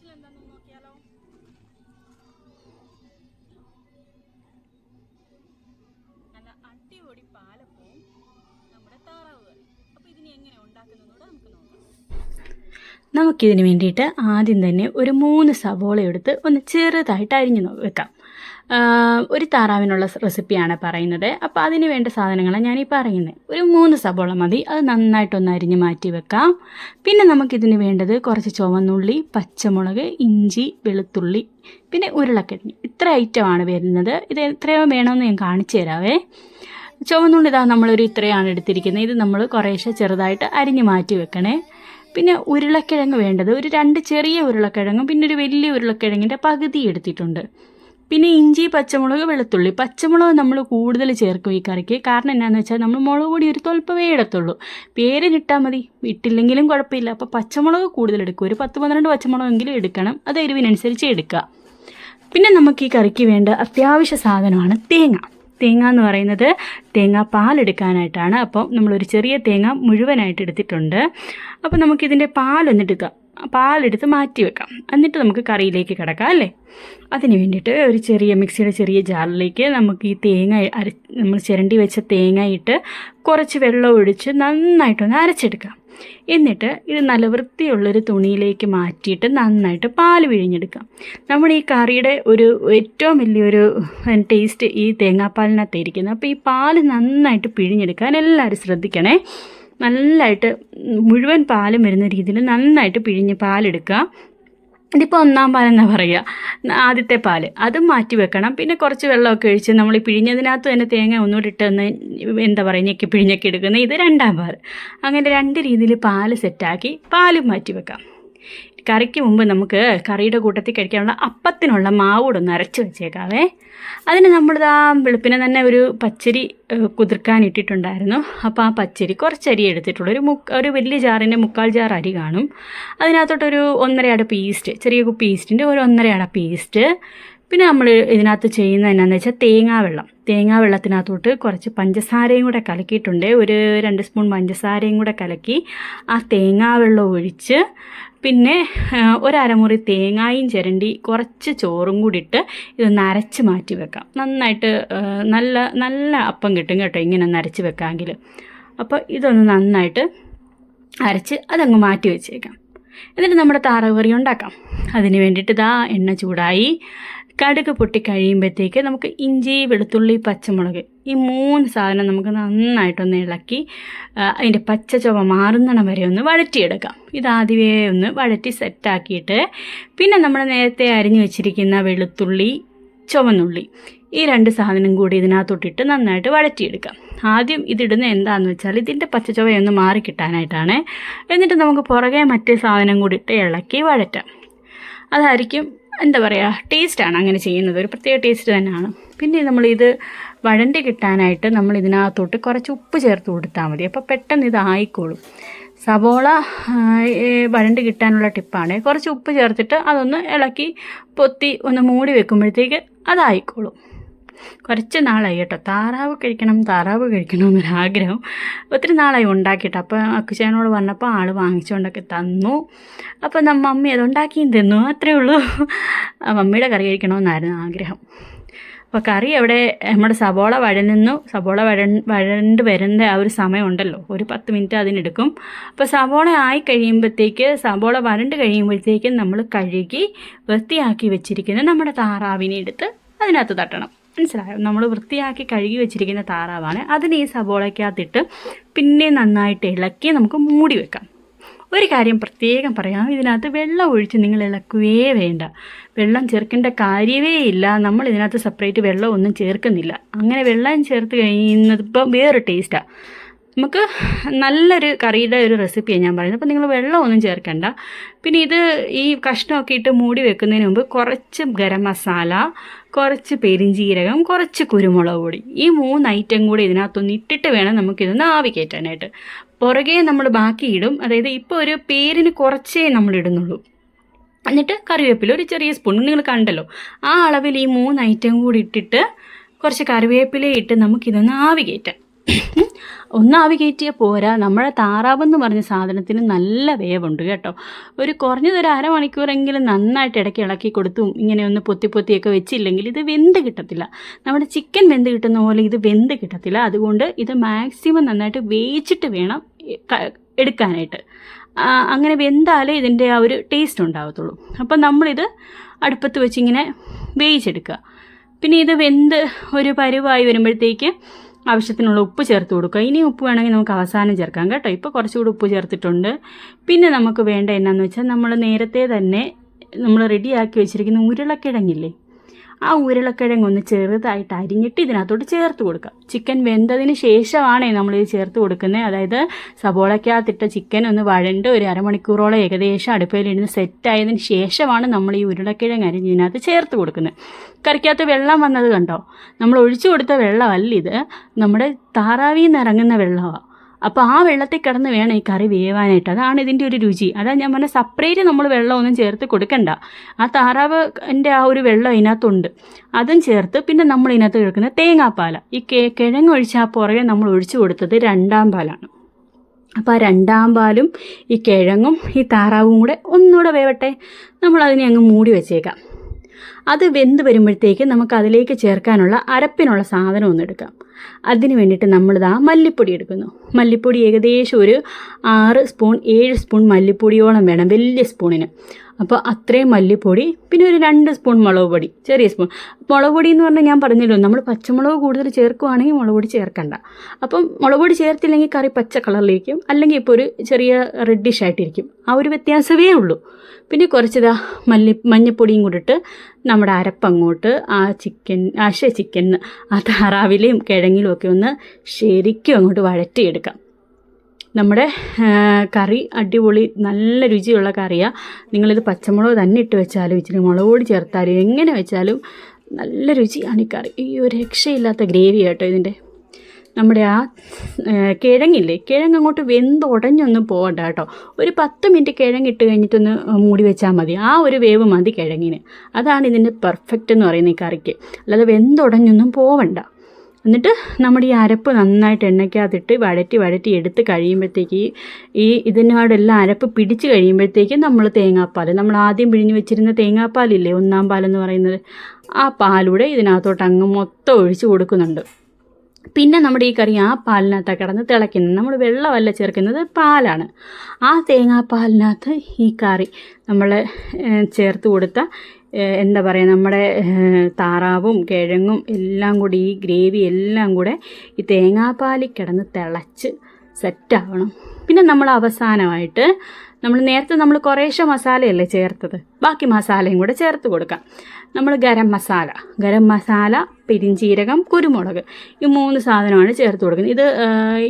Special എന്താണെന്ന് നോക്കിയാലോ? നല്ല അടിപൊളി പാലപ്പവും നമ്മുടെ താറാവ് കറി. അപ്പോൾ ഇതിനെ എങ്ങനെ ഉണ്ടാക്കുന്നതോടെ നമുക്ക് നോക്കാം. നമുക്കിതിന് വേണ്ടിയിട്ട് ആദ്യം തന്നെ ഒരു 3 സവോള എടുത്ത് ഒന്ന് ചെറുതായിട്ട് അരിഞ്ഞ് വെക്കാം. ഒരു താറാവിനുള്ള റെസിപ്പിയാണ് പറയുന്നത്. അപ്പോൾ അതിന് വേണ്ട സാധനങ്ങളാണ് ഞാനീ പറയുന്നത്. ഒരു 3 സവോള മതി. അത് നന്നായിട്ടൊന്ന് അരിഞ്ഞ് മാറ്റി വെക്കാം. പിന്നെ നമുക്കിതിന് വേണ്ടത് കുറച്ച് ചുവന്നുള്ളി, പച്ചമുളക്, ഇഞ്ചി, വെളുത്തുള്ളി, പിന്നെ ഉരുളക്കിഴങ്ങ്. ഇത്ര ഐറ്റമാണ് വരുന്നത്. ഇത് എത്രയോ വേണമെന്ന് ഞാൻ കാണിച്ചു തരാവേ. ചുവന്നുള്ളി ഇതാ നമ്മളൊരു ഇത്രയാണ് എടുത്തിരിക്കുന്നത്. ഇത് നമ്മൾ കുറേശ്ശെ ചെറുതായിട്ട് അരിഞ്ഞ് മാറ്റി വെക്കണേ. പിന്നെ ഉരുളക്കിഴങ്ങ് വേണ്ടത് ഒരു 2 ചെറിയ ഉരുളക്കിഴങ്ങും പിന്നെ ഒരു വലിയ ഉരുളക്കിഴങ്ങിൻ്റെ പകുതി എടുത്തിട്ടുണ്ട്. പിന്നെ ഇഞ്ചി, പച്ചമുളക്, വെളുത്തുള്ളി. പച്ചമുളക് നമ്മൾ കൂടുതൽ ചേർക്കും ഈ കറിക്ക്. കാരണം എന്നാന്ന് വെച്ചാൽ നമ്മൾ മുളക് പൊടി ഒരു തൊൽപ്പവേ ഇടത്തുള്ളൂ. പേരിനിട്ടാൽ മതി, ഇട്ടില്ലെങ്കിലും കുഴപ്പമില്ല. അപ്പോൾ പച്ചമുളക് കൂടുതൽ എടുക്കും. ഒരു 10-12 പച്ചമുളകെങ്കിലും എടുക്കണം. അത് എരിവിനനുസരിച്ച് എടുക്കുക. പിന്നെ നമുക്ക് ഈ കറിക്ക് വേണ്ട അത്യാവശ്യ സാധനമാണ് തേങ്ങ. തേങ്ങ എന്ന് പറയുന്നത് തേങ്ങ പാലെടുക്കാനായിട്ടാണ്. അപ്പോൾ നമ്മളൊരു ചെറിയ തേങ്ങ മുഴുവനായിട്ട് എടുത്തിട്ടുണ്ട്. അപ്പോൾ നമുക്കിതിൻ്റെ പാലെടുത്ത് മാറ്റി വെക്കാം. എന്നിട്ട് നമുക്ക് കറിയിലേക്ക് കിടക്കാം അല്ലേ. അതിന് വേണ്ടിയിട്ട് ഒരു ചെറിയ മിക്സിയുടെ ചെറിയ ജാറിലേക്ക് നമുക്ക് ഈ തേങ്ങ നമ്മൾ ചിരണ്ടി വെച്ച തേങ്ങ ഇട്ട് കുറച്ച് വെള്ളം ഒഴിച്ച് നന്നായിട്ടൊന്ന് അരച്ചെടുക്കാം. എന്നിട്ട് ഇത് നല്ല വൃത്തിയുള്ളൊരു തുണിയിലേക്ക് മാറ്റിയിട്ട് നന്നായിട്ട് പാല് പിഴിഞ്ഞെടുക്കാം. നമ്മുടെ ഈ കറിയുടെ ഒരു ഏറ്റവും വലിയൊരു ടേസ്റ്റ് ഈ തേങ്ങാപ്പാലിനകത്ത് ഇരിക്കുന്നത്. അപ്പോൾ ഈ പാല് നന്നായിട്ട് പിഴിഞ്ഞെടുക്കാൻ എല്ലാവരും ശ്രദ്ധിക്കണേ. നല്ലതായിട്ട് മുഴുവൻ പാലും വരുന്ന രീതിയിൽ നന്നായിട്ട് പിഴിഞ്ഞ് പാലെടുക്കുക. ഇതിപ്പോൾ 1-ാം പാലെന്നാണ് പറയുക, ആദ്യത്തെ പാല്. അതും മാറ്റി വെക്കണം. പിന്നെ കുറച്ച് വെള്ളമൊക്കെ ഒഴിച്ച് നമ്മൾ ഈ പിഴിഞ്ഞതിനകത്ത് തന്നെ തേങ്ങ ഒന്നുകൂടി ഇട്ടൊന്ന് പിഴിഞ്ഞൊക്കെ എടുക്കുന്നത്. ഇത് 2-ാം പാല്. അങ്ങനെ 2 രീതിയിൽ പാല് സെറ്റാക്കി പാലും മാറ്റി വെക്കാം. കറിക്ക് മുമ്പ് നമുക്ക് കറിയുടെ കൂട്ടത്തിൽ കഴിക്കാനുള്ള അപ്പത്തിനുള്ള മാവ് കൂടെ ഒന്ന് അരച്ച് വെച്ചേക്കാവേ. അതിന് നമ്മളിതാ വെളുപ്പിനെ തന്നെ ഒരു പച്ചരി കുതിർക്കാൻ ഇട്ടിട്ടുണ്ടായിരുന്നു. അപ്പോൾ ആ പച്ചരി കുറച്ചരി എടുത്തിട്ടുള്ളൂ. ഒരു വലിയ ജാറിൻ്റെ 3/4 ജാർ അരി കാണും. അതിനകത്തോട്ടൊരു 1.5 അടപ്പ് ഈസ്റ്റ്, ചെറിയ കുപ്പി ഈസ്റ്റിൻ്റെ ഒരു 1.5 അടപ്പ് ഈസ്റ്റ്. പിന്നെ നമ്മൾ ഇതിനകത്ത് ചെയ്യുന്നത് എന്നാന്ന് വെച്ചാൽ തേങ്ങാവെള്ളത്തിനകത്തോട്ട് കുറച്ച് പഞ്ചസാരയും കൂടെ കലക്കിയിട്ടുണ്ട്. ഒരു 2 സ്പൂൺ പഞ്ചസാരയും കൂടെ കലക്കി ആ തേങ്ങാവെള്ളം ഒഴിച്ച് പിന്നെ ഒരു അരമുറി തേങ്ങായും ചിരണ്ടി കുറച്ച് ചോറും കൂടി ഇട്ട് ഇതൊന്ന് അരച്ച് മാറ്റി വെക്കാം. നന്നായിട്ട് നല്ല അപ്പം കിട്ടും കേട്ടോ ഇങ്ങനെ ഒന്ന് അരച്ച് വെക്കാമെങ്കിൽ. അപ്പോൾ ഇതൊന്ന് നന്നായിട്ട് അരച്ച് അതങ്ങ് മാറ്റി വെച്ചേക്കാം. എന്നിട്ട് നമ്മുടെ താറാവ് കറി ഉണ്ടാക്കാം. അതിന് വേണ്ടിയിട്ട് ഇതാ എണ്ണ ചൂടായി. കടുക് പൊട്ടി കഴിയുമ്പോഴത്തേക്ക് നമുക്ക് ഇഞ്ചി, വെളുത്തുള്ളി, പച്ചമുളക് ഈ 3 സാധനം നമുക്ക് നന്നായിട്ടൊന്ന് ഇളക്കി അതിൻ്റെ പച്ച ചുവ മാറുന്നിടം വരെ ഒന്ന് വഴറ്റിയെടുക്കാം. ഇതാദ്യമേ ഒന്ന് വഴറ്റി സെറ്റാക്കിയിട്ട് പിന്നെ നമ്മൾ നേരത്തെ അരിഞ്ഞു വെച്ചിരിക്കുന്ന വെളുത്തുള്ളി, ചുവന്നുള്ളി ഈ 2 സാധനം കൂടി ഇതിനകത്തോട്ടിട്ട് നന്നായിട്ട് വഴറ്റിയെടുക്കാം. ആദ്യം ഇതിടുന്ന എന്താണെന്ന് വെച്ചാൽ ഇതിൻ്റെ പച്ചച്ചുവയൊന്ന് മാറിക്കിട്ടാനായിട്ടാണ്. എന്നിട്ട് നമുക്ക് പുറകെ മറ്റേ സാധനം കൂടി ഇട്ട് ഇളക്കി വഴറ്റാം. അതായിരിക്കും എന്താ പറയുക, ടേസ്റ്റാണ് അങ്ങനെ ചെയ്യുന്നത്. ഒരു പ്രത്യേക ടേസ്റ്റ് തന്നെയാണ്. പിന്നെ നമ്മളിത് വഴണ്ടി കിട്ടാനായിട്ട് നമ്മൾ ഇതിനകത്തോട്ട് കുറച്ച് ഉപ്പ് ചേർത്ത് കൊടുത്താൽ മതി. അപ്പോൾ പെട്ടെന്ന് ഇതായിക്കോളും. സവോള വഴണ്ടി കിട്ടാനുള്ള ടിപ്പാണ്. കുറച്ച് ഉപ്പ് ചേർത്തിട്ട് അതൊന്ന് ഇളക്കി പൊത്തി ഒന്ന് മൂടി വെക്കുമ്പോഴത്തേക്ക് അതായിക്കോളും. കുറച്ച് നാളായി കേട്ടോ താറാവ് കഴിക്കണമെന്നൊരാഗ്രഹം. ഒത്തിരി നാളായി ഉണ്ടാക്കിയിട്ട്. അപ്പോൾ അക്കുച്ചേനോട് പറഞ്ഞപ്പോൾ ആൾ വാങ്ങിച്ചുകൊണ്ടൊക്കെ തന്നു. അപ്പോൾ മമ്മി അതുണ്ടാക്കിയും തന്നു. അത്രേ ഉള്ളൂ. മമ്മിയുടെ കറി കഴിക്കണമെന്നായിരുന്നു ആഗ്രഹം. അപ്പോൾ കറി അവിടെ നമ്മുടെ സവോള വഴണ്ട് വരുന്ന ആ ഒരു സമയമുണ്ടല്ലോ, ഒരു 10 മിനിറ്റ് അതിനെടുക്കും. അപ്പോൾ സവോള വരണ്ട് കഴിയുമ്പോഴത്തേക്കും നമ്മൾ കഴുകി വൃത്തിയാക്കി വെച്ചിരിക്കുന്ന നമ്മുടെ താറാവിനെ എടുത്ത് അതിനകത്ത് തട്ടണം. മനസ്സിലായോ? നമ്മൾ വൃത്തിയാക്കി കഴുകി വെച്ചിരിക്കുന്ന താറാവാണ്. അതിന് ഈ സവോളയ്ക്കകത്തിട്ട് പിന്നെ നന്നായിട്ട് ഇളക്കി നമുക്ക് മൂടി വെക്കാം. ഒരു കാര്യം പ്രത്യേകം പറയാം, ഇതിനകത്ത് വെള്ളം ഒഴിച്ച് നിങ്ങൾ ഇളക്കുകയേ വേണ്ട. വെള്ളം ചേർക്കേണ്ട കാര്യമേ ഇല്ല. നമ്മൾ ഇതിനകത്ത് സെപ്പറേറ്റ് വെള്ളം ഒന്നും ചേർക്കുന്നില്ല. അങ്ങനെ വെള്ളം ചേർത്ത് കഴിയുന്നത് ഇപ്പം വേറൊരു ടേസ്റ്റാണ്. നമുക്ക് നല്ലൊരു കറിയുടെ ഒരു റെസിപ്പിയാണ് ഞാൻ പറയുന്നത്. അപ്പോൾ നിങ്ങൾ വെള്ളമൊന്നും ചേർക്കണ്ട. പിന്നെ ഈ കഷ്ണമൊക്കെ ഇട്ട് മൂടി വെക്കുന്നതിന് മുമ്പ് കുറച്ച് ഗരം മസാല, കുറച്ച് പെരിഞ്ജീരകം, കുറച്ച് കുരുമുളക് പൊടി, ഈ 3 ഐറ്റം കൂടി ഇതിനകത്തൊന്ന് ഇട്ടിട്ട് വേണം നമുക്കിതൊന്ന് ആവി കയറ്റാനായിട്ട്. പുറകെ നമ്മൾ ബാക്കി ഇടും. അതായത് ഇപ്പോൾ ഒരു പേരിന് കുറച്ചേ നമ്മൾ ഇടുന്നുള്ളൂ. എന്നിട്ട് കറിവേപ്പില ഒരു ചെറിയ സ്പൂൺ നിങ്ങൾ കണ്ടല്ലോ ആ അളവിൽ ഈ 3 ഐറ്റം കൂടി ഇട്ടിട്ട് കുറച്ച് കറിവേപ്പില ഇട്ട് നമുക്കിതൊന്ന് ആവി കയറ്റാം. ഒന്ന് ആവി കയറ്റിയാൽ പോരാ, നമ്മുടെ താറാവെന്ന് പറഞ്ഞ സാധനത്തിന് നല്ല വേവുണ്ട് കേട്ടോ. ഒരു കുറഞ്ഞതൊരു അരമണിക്കൂറെങ്കിലും നന്നായിട്ട് ഇടയ്ക്ക് ഇളക്കി കൊടുത്തും ഇങ്ങനെ ഒന്ന് പൊത്തിയൊക്കെ വെച്ചില്ലെങ്കിൽ ഇത് വെന്ത് കിട്ടത്തില്ല. നമ്മുടെ ചിക്കൻ വെന്ത് കിട്ടുന്ന പോലെ ഇത് വെന്ത് കിട്ടത്തില്ല. അതുകൊണ്ട് ഇത് മാക്സിമം നന്നായിട്ട് വേവിച്ചിട്ട് വേണം എടുക്കാനായിട്ട്. അങ്ങനെ വെന്താലേ ഇതിൻ്റെ ആ ഒരു ടേസ്റ്റ് ഉണ്ടാകത്തുള്ളൂ. അപ്പം നമ്മളിത് അടുപ്പത്ത് വെച്ചിങ്ങനെ വേവിച്ചെടുക്കുക. പിന്നെ ഇത് വെന്ത് ഒരു പരുവായി വരുമ്പോഴത്തേക്ക് ആവശ്യത്തിനുള്ള ഉപ്പ് ചേർത്ത് കൊടുക്കുക. ഇനി ഉപ്പ് വേണമെങ്കിൽ നമുക്ക് അവസാനം ചേർക്കാം കേട്ടോ. ഇപ്പോൾ കുറച്ചുകൂടി ഉപ്പ് ചേർത്തിട്ടുണ്ട്. പിന്നെ നമുക്ക് വേണ്ട എന്നാന്ന് വെച്ചാൽ നമ്മൾ നേരത്തെ തന്നെ നമ്മൾ റെഡിയാക്കി വെച്ചിരിക്കുന്ന ഉരുളക്കിഴങ്ങില്ലേ, ആ ഉരുളക്കിഴങ്ങ് ഒന്ന് ചെറുതായിട്ട് അരിഞ്ഞിട്ട് ഇതിനകത്തോട്ട് ചേർത്ത് കൊടുക്കുക. ചിക്കൻ വെന്തതിന് ശേഷമാണേ നമ്മളിത് ചേർത്ത് കൊടുക്കുന്നത്. അതായത് സബോളയ്ക്കകത്തിട്ട ചിക്കൻ ഒന്ന് വഴണ്ട് ഒരു അരമണിക്കൂറോളം ഏകദേശം അടുപ്പയിലിരുന്ന് സെറ്റായതിന് ശേഷമാണ് നമ്മൾ ഈ ഉരുളക്കിഴങ്ങ് അരിഞ്ഞതിനകത്ത് ചേർത്ത് കൊടുക്കുന്നത്. കറിക്കകത്ത് വെള്ളം വന്നത് കണ്ടോ? നമ്മൾ ഒഴിച്ചു കൊടുത്ത വെള്ളമല്ല ഇത്, നമ്മുടെ താറാവിൽ നിന്ന് ഇറങ്ങുന്ന വെള്ളമാണ്. അപ്പോൾ ആ വെള്ളത്തിൽ കിടന്ന് വേണം ഈ കറി വേവാനായിട്ട്. അതാണ് ഇതിൻ്റെ ഒരു രുചി. അതാണ് ഞാൻ പറഞ്ഞ സെപ്പറേറ്റ് നമ്മൾ വെള്ളമൊന്നും ചേർത്ത് കൊടുക്കണ്ട. ആ താറാവിൻ്റെ ആ ഒരു വെള്ളം ഇതിനകത്തുണ്ട്, അതും ചേർത്ത് പിന്നെ നമ്മൾ ഇതിനകത്ത് എടുക്കുന്ന തേങ്ങാപ്പാല, ഈ കിഴങ്ങ് ഒഴിച്ച് ആ പുറകെ നമ്മൾ ഒഴിച്ചു കൊടുത്തത് 2ാം പാലാണ്. അപ്പോൾ ആ 2ാം പാലും ഈ കിഴങ്ങും ഈ താറാവും കൂടെ ഒന്നുകൂടെ വേവട്ടെ. നമ്മളതിനെ അങ്ങ് മൂടി വെച്ചേക്കാം. അത് വെന്ത് വരുമ്പോഴത്തേക്ക് നമുക്ക് അതിലേക്ക് ചേർക്കാനുള്ള അരപ്പിനുള്ള സാധനം ഒന്ന് എടുക്കാം. അതിന് വേണ്ടിയിട്ട് നമ്മളിതാ മല്ലിപ്പൊടി എടുക്കുന്നു. മല്ലിപ്പൊടി ഏകദേശം ഒരു 6 സ്പൂൺ 7 സ്പൂൺ മല്ലിപ്പൊടിയോളം വേണം, വലിയ സ്പൂണിന്. അപ്പോൾ അത്രയും മല്ലിപ്പൊടി, പിന്നെ ഒരു 2 സ്പൂൺ മുളക് പൊടി, ചെറിയ സ്പൂൺ. മുളക് പൊടി എന്ന് പറഞ്ഞാൽ ഞാൻ പറഞ്ഞല്ലോ, നമ്മൾ പച്ചമുളക് കൂടുതൽ ചേർക്കുകയാണെങ്കിൽ മുളക് പൊടി ചേർക്കണ്ട. അപ്പം മുളക് പൊടി ചേർത്തില്ലെങ്കിൽ കറി പച്ച കളറിലേക്കും, അല്ലെങ്കിൽ ഇപ്പോൾ ഒരു ചെറിയ റെഡിഷ് ആയിട്ടിരിക്കും. ആ ഒരു വ്യത്യാസമേ ഉള്ളൂ. പിന്നെ കുറച്ചിതാ മഞ്ഞപ്പൊടിയും കൂടിയിട്ട് നമ്മുടെ അരപ്പങ്ങോട്ട് ആ ചിക്കൻ ആ താറാവിലെയും കിഴങ്ങിലും ഒക്കെ ഒന്ന് ശരിക്കും അങ്ങോട്ട് വഴറ്റിയെടുക്കാം. നമ്മുടെ കറി അടിപൊളി നല്ല രുചിയുള്ള കറിയാണ്. നിങ്ങളിത് പച്ചമുളക് തന്നെ ഇട്ട് വെച്ചാലും ഇച്ചിരി മുളക് പൊടി ചേർത്താലും എങ്ങനെ വെച്ചാലും നല്ല രുചിയാണ് ഈ കറി. ഈ ഒരു രക്ഷയില്ലാത്ത ഗ്രേവി കേട്ടോ ഇതിൻ്റെ. നമ്മുടെ ആ കിഴങ്ങില്ലേ, കിഴങ്ങ് അങ്ങോട്ട് വെന്തുടഞ്ഞൊന്നും പോകണ്ട കേട്ടോ. ഒരു 10 മിനിറ്റ് കിഴങ്ങിട്ട് കഴിഞ്ഞിട്ടൊന്ന് മൂടി വെച്ചാൽ മതി. ആ ഒരു വേവ് മതി കിഴങ്ങിന്. അതാണ് ഇതിൻ്റെ പെർഫെക്റ്റ് എന്ന് പറയുന്നത് ഈ കറിക്ക്. അല്ലാതെ വെന്തുടഞ്ഞൊന്നും പോവണ്ട. എന്നിട്ട് നമ്മുടെ ഈ അരപ്പ് നന്നായിട്ട് എണ്ണയ്ക്കകത്തിട്ട് വഴറ്റി എടുത്ത് കഴിയുമ്പോഴത്തേക്ക് ഇതിനോടെല്ലാം അരപ്പ് പിടിച്ച് കഴിയുമ്പോഴത്തേക്കും നമ്മൾ തേങ്ങാപ്പാൽ, നമ്മൾ ആദ്യം പിഴിഞ്ഞ് വെച്ചിരുന്ന തേങ്ങാപ്പാലില്ലേ, 1ാം പാലെന്ന് പറയുന്നത്, ആ പാലൂടെ ഇതിനകത്തോട്ട് അങ്ങ് മൊത്തം ഒഴിച്ച് കൊടുക്കുന്നുണ്ട്. പിന്നെ നമ്മുടെ ഈ കറി ആ പാലിനകത്താണ് കിടന്ന് തിളയ്ക്കുന്നത്. നമ്മൾ വെള്ളമല്ല ചേർക്കുന്നത്, പാലാണ്. ആ തേങ്ങാപ്പാലിനകത്ത് ഈ കറി നമ്മൾ ചേർത്ത് കൊടുത്ത എന്താ പറയുക, നമ്മുടെ താറാവും കിഴങ്ങും എല്ലാം കൂടി, ഈ ഗ്രേവി എല്ലാം കൂടെ ഈ തേങ്ങാപ്പാലിൽ കിടന്ന് തിളച്ച് സെറ്റാവണം. പിന്നെ നമ്മൾ അവസാനമായിട്ട് നേരത്തെ നമ്മൾ കുറേശ്ശെ മസാലയല്ലേ ചേർത്തത്, ബാക്കി മസാലയും കൂടെ ചേർത്ത് കൊടുക്കാം. നമ്മൾ ഗരം മസാല, പെരിഞ്ചീരകം, കുരുമുളക്, ഈ 3 സാധനമാണ് ചേർത്ത് കൊടുക്കുന്നത്. ഇത്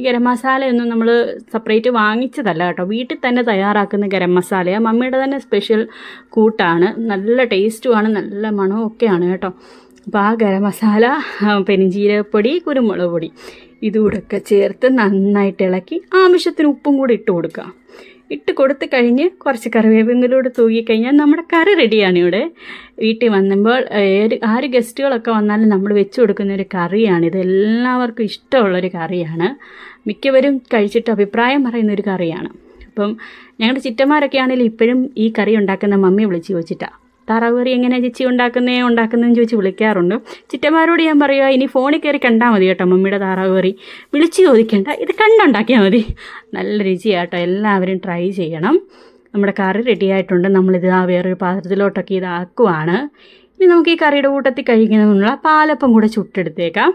ഗരം മസാലയൊന്നും നമ്മൾ സെപ്പറേറ്റ് വാങ്ങിച്ചതല്ല കേട്ടോ, വീട്ടിൽ തന്നെ തയ്യാറാക്കുന്ന ഗരം മസാലയാണ്. മമ്മിയുടെ തന്നെ സ്പെഷ്യൽ കൂട്ടാണ്, നല്ല ടേസ്റ്റുമാണ്, നല്ല മണവും ഒക്കെയാണ് കേട്ടോ. അപ്പോൾ ആ ഗരം മസാല, പെരിഞ്ചീരകപ്പൊടി, കുരുമുളക് പൊടി ഇതുകൂടെയൊക്കെ ചേർത്ത് നന്നായിട്ട് ഇളക്കി ആവശ്യത്തിന് ഉപ്പും കൂടി ഇട്ട് കൊടുക്കുക. ഇട്ട് കൊടുത്ത് കഴിഞ്ഞ് കുറച്ച് കറിവേപ്പിലൂടെ തൂക്കിക്കഴിഞ്ഞാൽ നമ്മുടെ കറി റെഡിയാണ്. ഇവിടെ വീട്ടിൽ വന്നുമ്പോൾ ആര് ഗസ്റ്റുകളൊക്കെ വന്നാലും നമ്മൾ വെച്ച് കൊടുക്കുന്ന ഒരു കറിയാണ്. ഇത് എല്ലാവർക്കും ഇഷ്ടമുള്ളൊരു കറിയാണ്. മിക്കവരും കഴിച്ചിട്ട് അഭിപ്രായം പറയുന്നൊരു കറിയാണ്. അപ്പം ഞങ്ങളുടെ ചിറ്റന്മാരൊക്കെ ആണെങ്കിലും ഇപ്പോഴും ഈ കറി ഉണ്ടാക്കുന്ന മമ്മി വിളിച്ച് ചോദിച്ചിട്ടാണ്, താറാവ് കറി എങ്ങനെയാണ് ചേച്ചി ഉണ്ടാക്കുന്നതെന്ന് ചോദിച്ച് വിളിക്കാറുണ്ട്. ചിറ്റന്മാരോട് ഞാൻ പറയുക, ഇനി ഫോണിൽ കയറി കണ്ടാൽ മതി കേട്ടോ മമ്മിയുടെ താറാവ് കറി, വിളിച്ച് ചോദിക്കേണ്ട, ഇത് കണ്ടുണ്ടാക്കിയാൽ മതി. നല്ല രുചിയാട്ടോ, എല്ലാവരും ട്രൈ ചെയ്യണം. നമ്മുടെ കറി റെഡി ആയിട്ടുണ്ട്. നമ്മളിത് ആ വേറൊരു പാത്രത്തിലോട്ടൊക്കെ ഇതാക്കുവാണ്. ഇനി നമുക്ക് ഈ കറിയുടെ കൂട്ടത്തിൽ കഴിക്കുന്നതിനുള്ള പാലപ്പം കൂടെ ചുട്ടെടുത്തേക്കാം.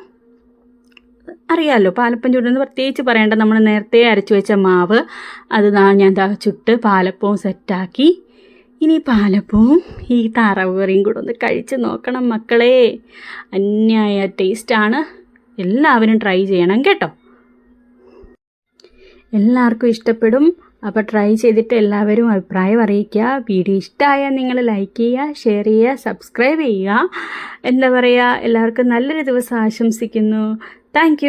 അറിയാമല്ലോ, പാലപ്പം ചുട്ടെന്ന് പ്രത്യേകിച്ച് പറയേണ്ട, നമ്മൾ നേരത്തെ അരച്ചു വെച്ച മാവ് അത് ഞാൻ ചുട്ട് പാലപ്പവും സെറ്റാക്കി. ഇനി പാലപ്പവും ഈ താറാവ് കറിയും കൂടെ ഒന്ന് കഴിച്ച് നോക്കണം മക്കളെ. അന്യായ ടേസ്റ്റാണ്, എല്ലാവരും ട്രൈ ചെയ്യണം കേട്ടോ. എല്ലാവർക്കും ഇഷ്ടപ്പെടും. അപ്പോൾ ട്രൈ ചെയ്തിട്ട് എല്ലാവരും അഭിപ്രായം അറിയിക്കുക. വീഡിയോ ഇഷ്ടമായാൽ നിങ്ങൾ ലൈക്ക് ചെയ്യുക, ഷെയർ ചെയ്യുക, സബ്സ്ക്രൈബ് ചെയ്യുക. എന്താ പറയുക, എല്ലാവർക്കും നല്ലൊരു ദിവസം ആശംസിക്കുന്നു. താങ്ക്